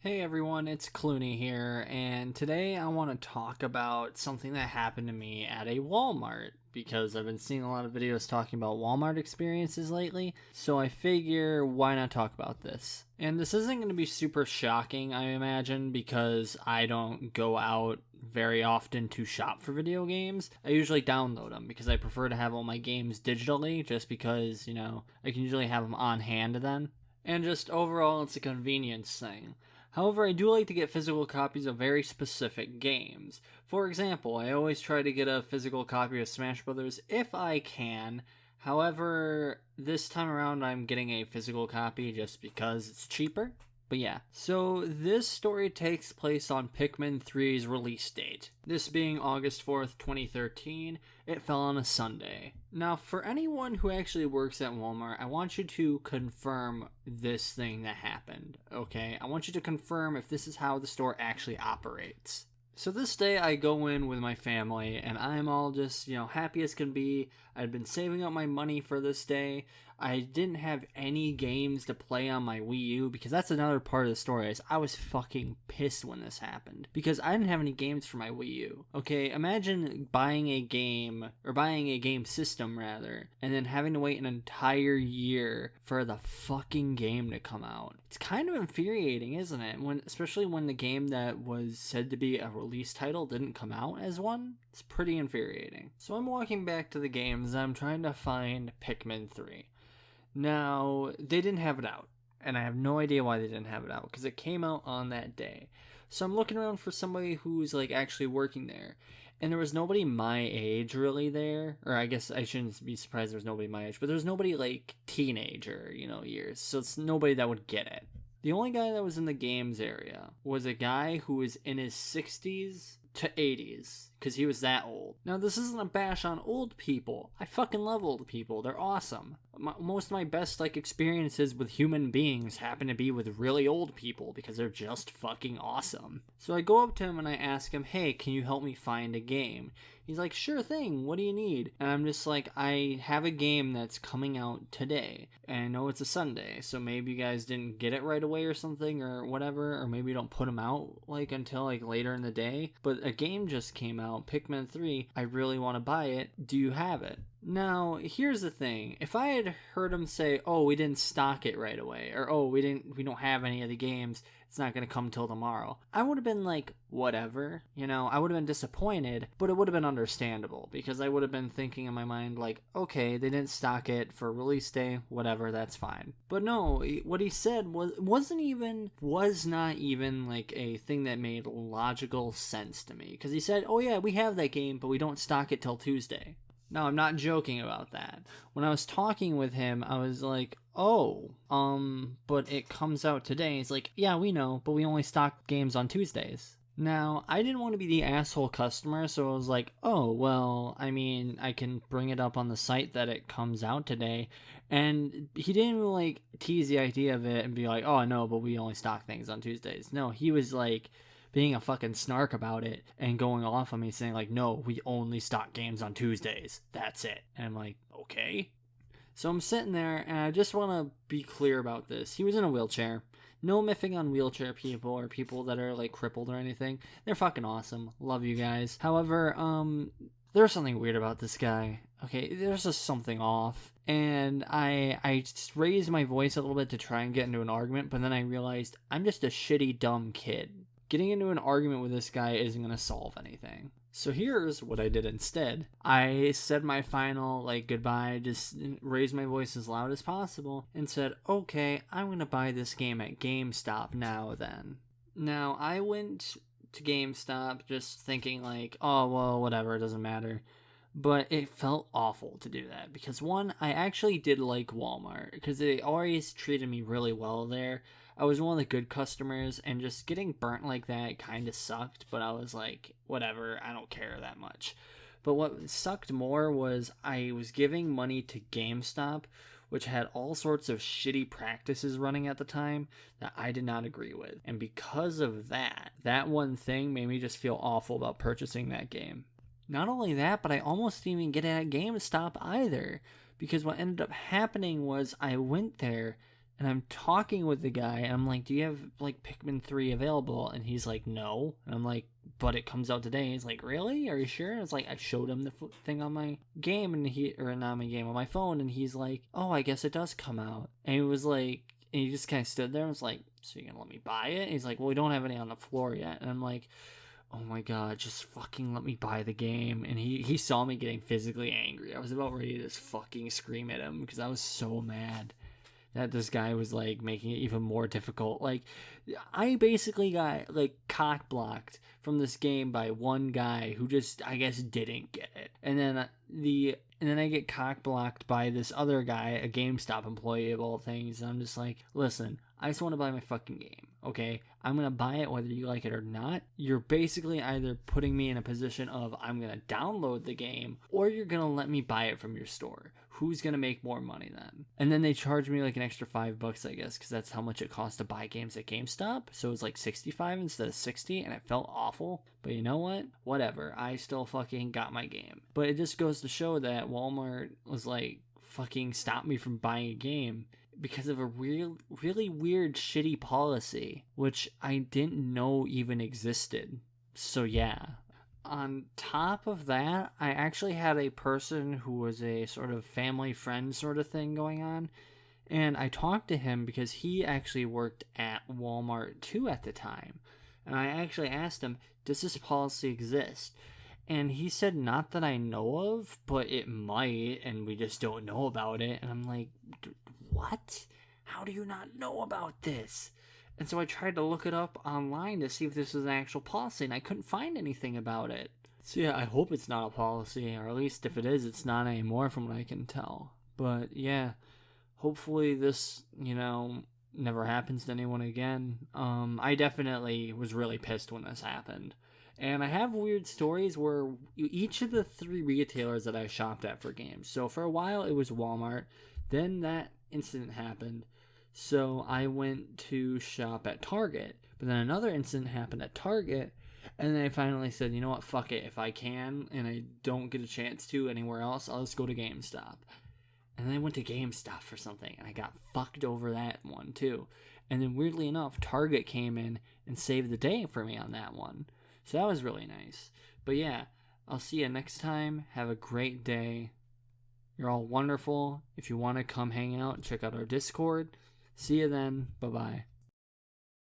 Hey everyone, it's Clooney here, and today I want to talk about something that happened to me at a Walmart because I've been seeing a lot of videos talking about Walmart experiences lately, so I figure why not talk about this. And this isn't going to be super shocking, I imagine, because I don't go out very often to shop for video games. I usually download them because I prefer to have all my games digitally just because, I can usually have them on hand then. And just overall, it's a convenience thing. However, I do like to get physical copies of very specific games. For example, I always try to get a physical copy of Smash Brothers if I can. However, this time around I'm getting a physical copy just because it's cheaper. But yeah, so this story takes place on Pikmin 3's release date. This being August 4th, 2013, it fell on a Sunday. Now, for anyone who actually works at Walmart, I want you to confirm this thing that happened, okay? I want you to confirm if this is how the store actually operates. So this day I go in with my family and I'm all just, happy as can be. I'd been saving up my money for this day. I didn't have any games to play on my Wii U because that's another part of the story is I was fucking pissed when this happened because I didn't have any games for my Wii U. Okay, imagine buying a game or buying a game system rather and then having to wait an entire year for the fucking game to come out. It's kind of infuriating, isn't it? Especially when the game that was said to be a release title didn't come out as one. It's pretty infuriating. So I'm walking back to the games and I'm trying to find Pikmin 3. Now, they didn't have it out, and I have no idea why they didn't have it out, because it came out on that day. So I'm looking around for somebody who's, actually working there, and there was nobody my age really there, or I guess I shouldn't be surprised there was nobody my age, but there was nobody, teenager, years, so it's nobody that would get it. The only guy that was in the games area was a guy who was in his 60s to 80s, because he was that old. Now, this isn't a bash on old people. I fucking love old people. They're awesome. Most of my best, experiences with human beings happen to be with really old people, because they're just fucking awesome. So I go up to him and I ask him, hey, can you help me find a game? He's like, sure thing, what do you need? And I'm just like, I have a game that's coming out today, and I know it's a Sunday, so maybe you guys didn't get it right away or something, or whatever, or maybe you don't put them out, until, later in the day, but a game just came out, Pikmin 3, I really want to buy it, do you have it? Now, here's the thing. If I had heard him say, oh, we didn't stock it right away, or oh, we don't have any of the games, it's not going to come till tomorrow, I would have been like, whatever, I would have been disappointed, but it would have been understandable, because I would have been thinking in my mind, okay, they didn't stock it for release day, whatever, that's fine. But no, what he said was not even a thing that made logical sense to me, because he said, oh yeah, we have that game, but we don't stock it till Tuesday. No, I'm not joking about that. When I was talking with him, I was like, oh, but it comes out today. He's like, yeah, we know, but we only stock games on Tuesdays. Now, I didn't want to be the asshole customer, so I was like, oh, well, I mean, I can bring it up on the site that it comes out today. And he didn't even, tease the idea of it and be like, oh, no, but we only stock things on Tuesdays. No, he was being a fucking snark about it and going off on me saying no, we only stock games on Tuesdays. That's it. And I'm like, okay. So I'm sitting there and I just want to be clear about this. He was in a wheelchair. No miffing on wheelchair people or people that are crippled or anything. They're fucking awesome. Love you guys. However, there's something weird about this guy. Okay, there's just something off. And I just raised my voice a little bit to try and get into an argument, but then I realized I'm just a shitty, dumb kid. Getting into an argument with this guy isn't going to solve anything. So here's what I did instead. I said my final, goodbye, just raised my voice as loud as possible, and said, okay, I'm going to buy this game at GameStop now then. Now, I went to GameStop just thinking oh, well, whatever, it doesn't matter. But it felt awful to do that, because one, I actually did like Walmart, because they always treated me really well there. I was one of the good customers, and just getting burnt like that kind of sucked, but I was like, whatever, I don't care that much. But what sucked more was I was giving money to GameStop, which had all sorts of shitty practices running at the time that I did not agree with. And because of that one thing made me just feel awful about purchasing that game. Not only that, but I almost didn't even get it at GameStop either, because what ended up happening was I went there And I'm talking with the guy, and I'm like, do you have like Pikmin 3 available? And he's like, no. And I'm like, but it comes out today. And he's like, really? Are you sure? And it's like, I showed him the thing on my game, and or not my game, on my phone, and he's like, oh, I guess it does come out. And he was like, and he just kind of stood there and was like, so you're gonna let me buy it? And he's like, well, we don't have any on the floor yet. And I'm like, oh my god, just fucking let me buy the game. And he saw me getting physically angry. I was about ready to just fucking scream at him because I was so mad that this guy was like making it even more difficult. Like, I basically got like cock blocked from this game by one guy who just, I guess, didn't get it. And then I get cock blocked by this other guy, a GameStop employee of all things. And I'm just like, listen, I just want to buy my fucking game, okay? I'm going to buy it whether you like it or not. You're basically either putting me in a position of I'm going to download the game or you're going to let me buy it from your store. Who's going to make more money then? And then they charged me like an extra $5, I guess, because that's how much it costs to buy games at GameStop. So it was like 65 instead of 60, and it felt awful. But you know what? Whatever. I still fucking got my game. But it just goes to show that Walmart was like, fucking stopped me from buying a game because of a really weird, shitty policy, which I didn't know even existed. So yeah. On top of that, I actually had a person who was a sort of family friend sort of thing going on. And I talked to him because he actually worked at Walmart too at the time. And I actually asked him, does this policy exist? And he said, not that I know of, but it might, and we just don't know about it. And I'm like, what? How do you not know about this? And so I tried to look it up online to see if this was an actual policy, and I couldn't find anything about it. So yeah, I hope it's not a policy, or at least if it is, it's not anymore from what I can tell. But yeah, hopefully this, never happens to anyone again. I definitely was really pissed when this happened. And I have weird stories where each of the 3 retailers that I shopped at for games. So for a while it was Walmart, then that incident happened. So I went to shop at Target, but then another incident happened at Target, and then I finally said, you know what, fuck it. If I can and I don't get a chance to anywhere else, I'll just go to GameStop. And then I went to GameStop for something, and I got fucked over that one too. And then weirdly enough, Target came in and saved the day for me on that one. So that was really nice. But yeah, I'll see you next time. Have a great day. You're all wonderful. If you want to come hang out, check out our Discord. See you then. Bye-bye.